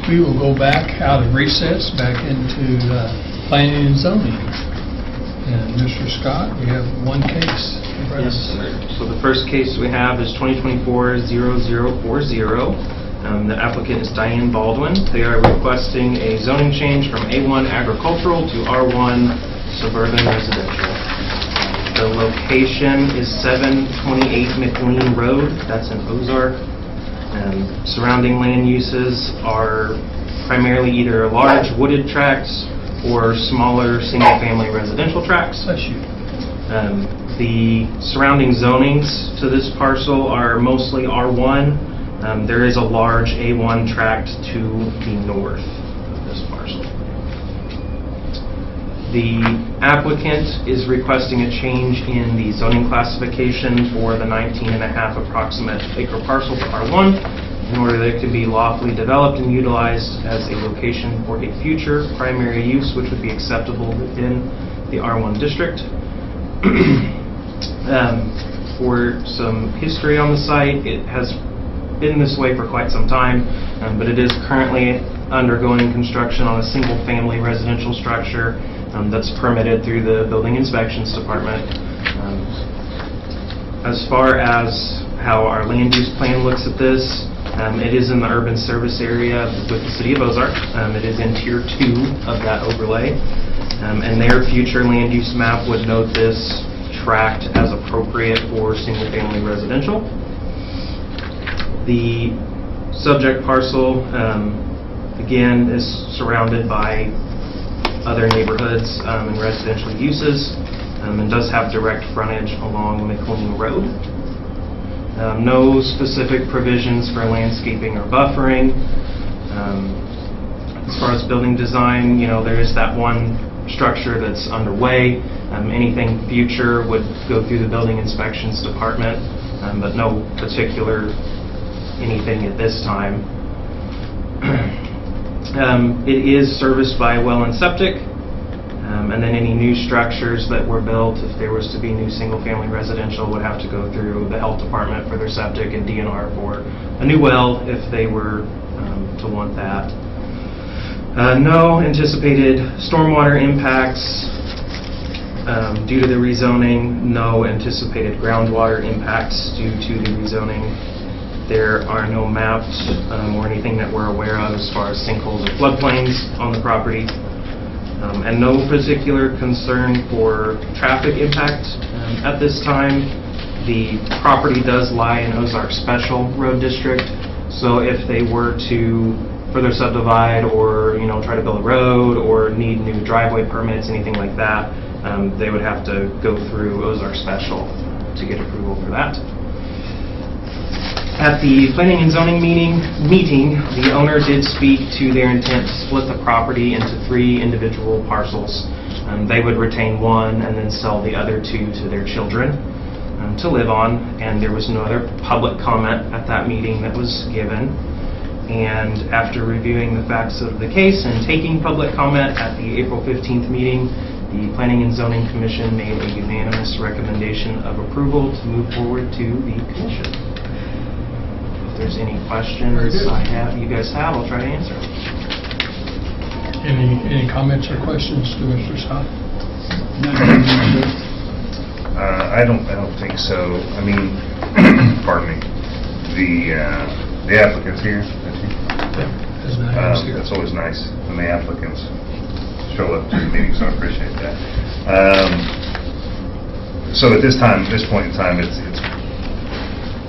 We will go back out of recess, back into planning and zoning. And Mr. Scott, we have one case. Yes, sir. So the first case we have is 2024-0040. The applicant is Diane Baldwin. They are requesting a zoning change from A1 agricultural to R1 suburban residential. The location is 728 McLean Road. That's in Ozark. Surrounding land uses are primarily either large wooded tracts or smaller single-family residential tracts. The surrounding zonings to this parcel are mostly R1. There is a large A1 tract to the north of this parcel. The applicant is requesting a change in the zoning classification for the 19.5 approximate acre parcel to R1 in order that it could be lawfully developed and utilized as a location for a future primary use which would be acceptable within the R1 district. For some history on the site, it has been this way for quite some time, but it is currently undergoing construction on a single-family residential structure that's permitted through the Building Inspections Department. As far as how our land use plan looks at this, it is in the urban service area with the City of Ozark. It is in Tier 2 of that overlay, and their future land use map would note this tract as appropriate for single-family residential. The subject parcel, again, is surrounded by other neighborhoods and residential uses, and does have direct frontage along McLean Road. No specific provisions for landscaping or buffering. As far as building design, there is that one structure that's underway. Anything future would go through the Building Inspections Department, but no particular anything at this time. It is serviced by well and septic, and then any new structures that were built, if there was to be new single-family residential, would have to go through the health department for their septic and DNR for a new well if they were to want that. No anticipated stormwater impacts due to the rezoning. No anticipated groundwater impacts due to the rezoning. There are no maps or anything that we're aware of as far as sinkholes or floodplains on the property, and no particular concern for traffic impact at this time. The property does lie in Ozark Special Road District, so if they were to further subdivide or try to build a road or need new driveway permits, anything like that, they would have to go through Ozark Special to get approval for that. At the Planning and Zoning meeting, the owner did speak to their intent to split the property into 3 individual parcels. They would retain one and then sell the other 2 to their children to live on, and there was no other public comment at that meeting that was given. And after reviewing the facts of the case and taking public comment at the April 15th meeting, the Planning and Zoning Commission made a unanimous recommendation of approval to move forward to the Commission. If there's any questions you guys have, I'll try to answer them. Any comments or questions to Mr. Scott? I don't think so. I mean, pardon me. The applicants here. That's always nice when the applicants show up to the meeting, so I appreciate that. So at this point in time, it's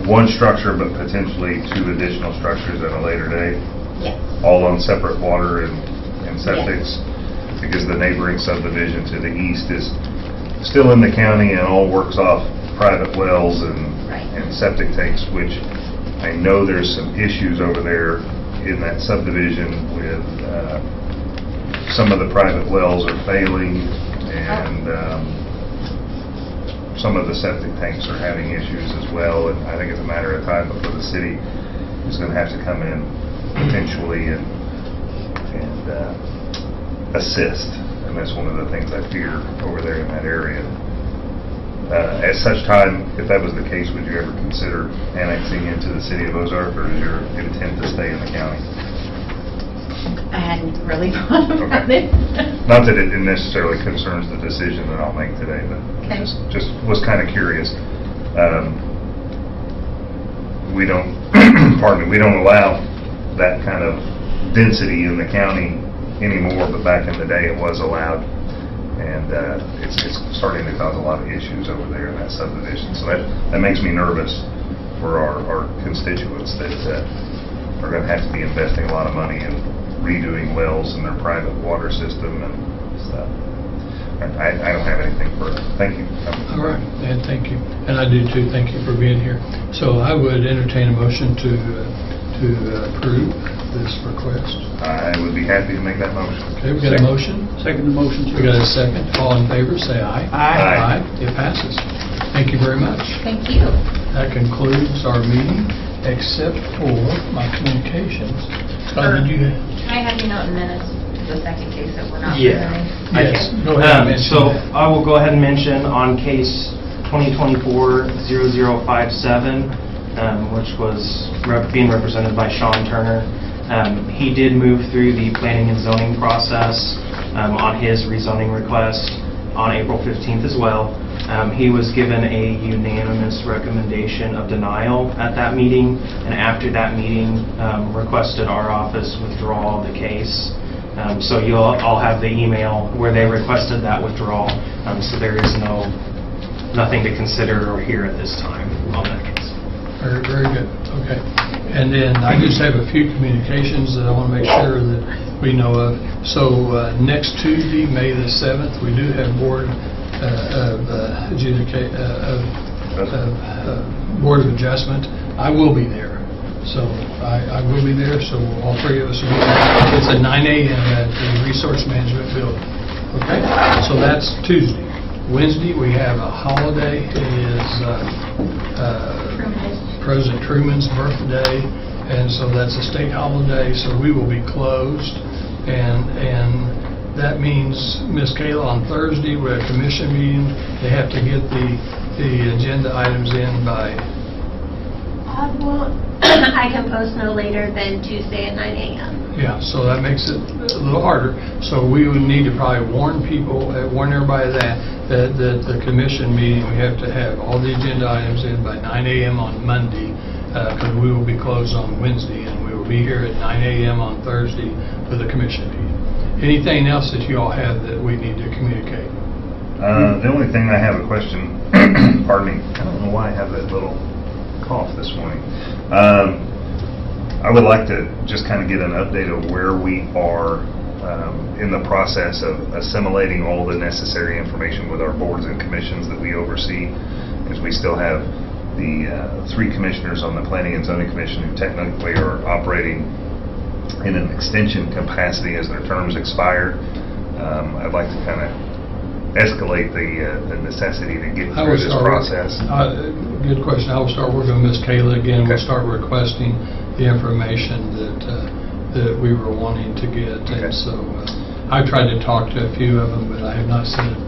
one structure, but potentially 2 additional structures at a later date. Yes. All on separate water and septics, because the neighboring subdivision to the east is still in the county and all works off private wells and septic tanks, which I know there's some issues over there in that subdivision with some of the private wells are failing, and some of the septic tanks are having issues as well, and I think it's a matter of time before the city is going to have to come in potentially and assist, and that's one of the things I fear over there in that area. At such time, if that was the case, would you ever consider annexing into the City of Ozark, or is your intent to stay in the county? I hadn't really thought about it. Not that it necessarily concerns the decision that I'll make today, but Okay. just was kind of curious. We don't, pardon me, we don't allow that kind of density in the county anymore, but back in the day it was allowed. And it's starting to cause a lot of issues over there in that subdivision. So that makes me nervous for our constituents that are going to have to be investing a lot of money in redoing wells in their private water system and stuff. I don't have anything further. Thank you. All right, and thank you. And I do too, thank you for being here. So I would entertain a motion to approve this request. I would be happy to make that motion. Okay, we got a motion? Second the motion. We got a second. All in favor, say aye. Aye. It passes. Thank you very much. Thank you. That concludes our meeting, except for my communications. Scott, did you? Can I have you note in minutes the second case that we're not Yeah. presenting? I Yes, can. go ahead and mention So that. I will go ahead and mention on case 2024-0057, which was being represented by Sean Turner. He did move through the planning and zoning process on his rezoning request on April 15th as well. He was given a unanimous recommendation of denial at that meeting, and after that meeting requested our office withdraw the case. So you'll all have the email where they requested that withdrawal. So there is nothing to consider or hear at this time on that case. Very, very good. Okay. And then I just have a few communications that I want to make sure that we know of. So next Tuesday, May the 7th, we do have Board Board of Adjustment. I will be there. So I will be there, so all three of us will be there. It's at 9 a.m. at the Resource Management Building. Okay? So that's Tuesday. Wednesday, we have a holiday. It is President Truman's birthday, and so that's a state holiday, so we will be closed. And that means, Ms. Kayla, on Thursday, we have a commission meeting. They have to get the agenda items in by... Well, I can post no later than Tuesday at 9 a.m. Yeah, so that makes it a little harder. So we would need to probably warn everybody that the commission meeting, we have to have all the agenda items in by 9 a.m. on Monday, because we will be closed on Wednesday, and we will be here at 9 a.m. on Thursday for the commission meeting. Anything else that you all have that we need to communicate? The only thing I have a question, pardon me, I don't know why I have that little cough this morning. I would like to just kind of get an update of where we are in the process of assimilating all the necessary information with our boards and commissions that we oversee, because we still have the 3 commissioners on the Planning and Zoning Commission who technically are operating in an extension capacity as their terms expire. I'd like to kind of escalate the necessity to get through this process. Good question. I will start working with Ms. Kayla again. Okay. We'll start requesting the information that we were wanting to get. Okay. And so I've tried to talk to a few of them, but I have not sent it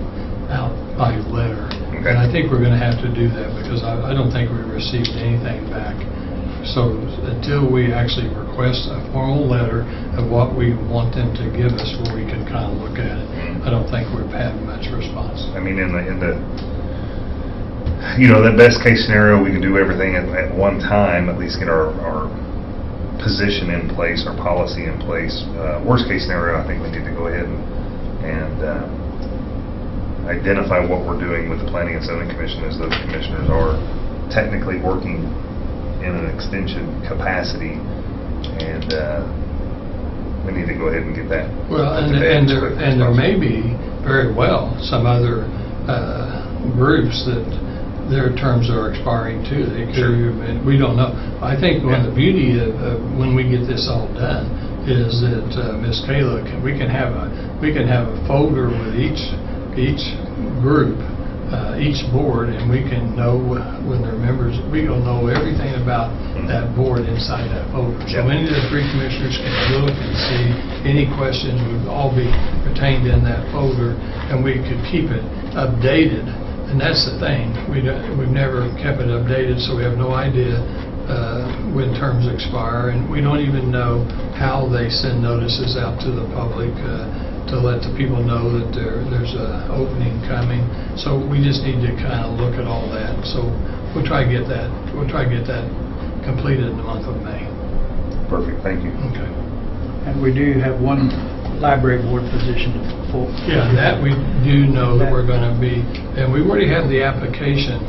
out by letter. Okay. And I think we're going to have to do that, because I don't think we received anything back. So until we actually request a formal letter of what we want them to give us, where we can kind of look at it, I don't think we've had much response. I mean, in the the best case scenario, we can do everything at one time, at least get our position in place, our policy in place. Worst case scenario, I think we need to go ahead and identify what we're doing with the Planning and Zoning Commission, as those commissioners are technically working in an extension capacity, and we need to go ahead and get that. Well, and there may be very well some other groups that their terms are expiring too. They could, we don't know. I think one of the beauty of when we get this all done is that Ms. Kayla, we can have a folder with each group, each board, and we can know when they're members. We will know everything about that board inside that folder. So any of the 3 commissioners can look and see any questions would all be retained in that folder, and we could keep it updated. And that's the thing. We've never kept it updated, so we have no idea when terms expire, and we don't even know how they send notices out to the public to let the people know that there's a opening coming. So we just need to kind of look at all that. So we'll try to get that. We'll try to get that completed in the month of May. Perfect, thank you. Okay. And we do have one library board position full. Yeah, that we do know that we're going to be, and we already have the application.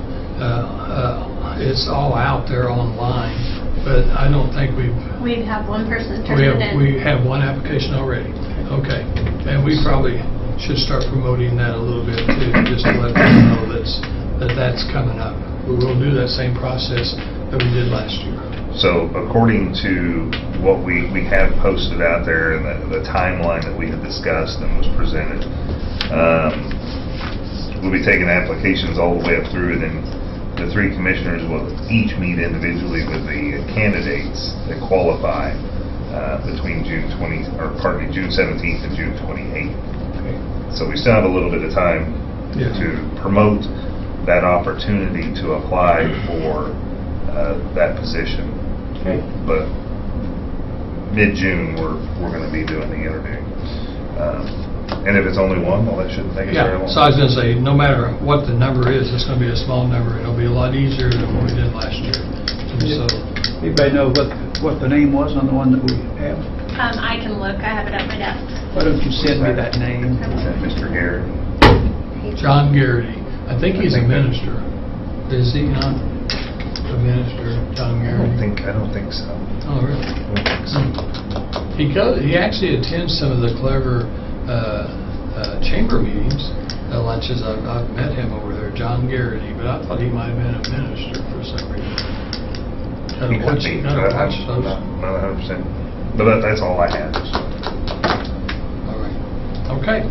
It's all out there online, but I don't think We have one person turn it in. we have one application already. Okay, and we probably should start promoting that a little bit too, just to let them know that's coming up. We will do that same process that we did last year. So according to what we have posted out there and the timeline that we had discussed and was presented, we'll be taking applications all the way up through, and then the three commissioners will each meet individually with the candidates that qualify between June 17th and June 28th. So we still have a little bit of time to promote that opportunity to apply for that position. Okay. But mid-June, we're going to be doing the interview. And if it's only one, well, that shouldn't take us very Yeah, long. so I was going to say, no matter what the number is, it's going to be a small number. It'll be a lot easier than what we did last year. And so, Anybody know what the name was on the one that we have? I can look, I have it at my desk. Why don't you send me that name? Is that Mr. Garrett? John Garrity, I think he's a minister. Is he not a minister, John Garrity? I don't think so. Oh, really? I don't think so. He actually attends some of the clever chamber meetings, lunches. I've met him over there, John Garrity, but I thought he might have been a minister for some reason. He could be, but I'm not 100%. But that's all I have. All right. Okay.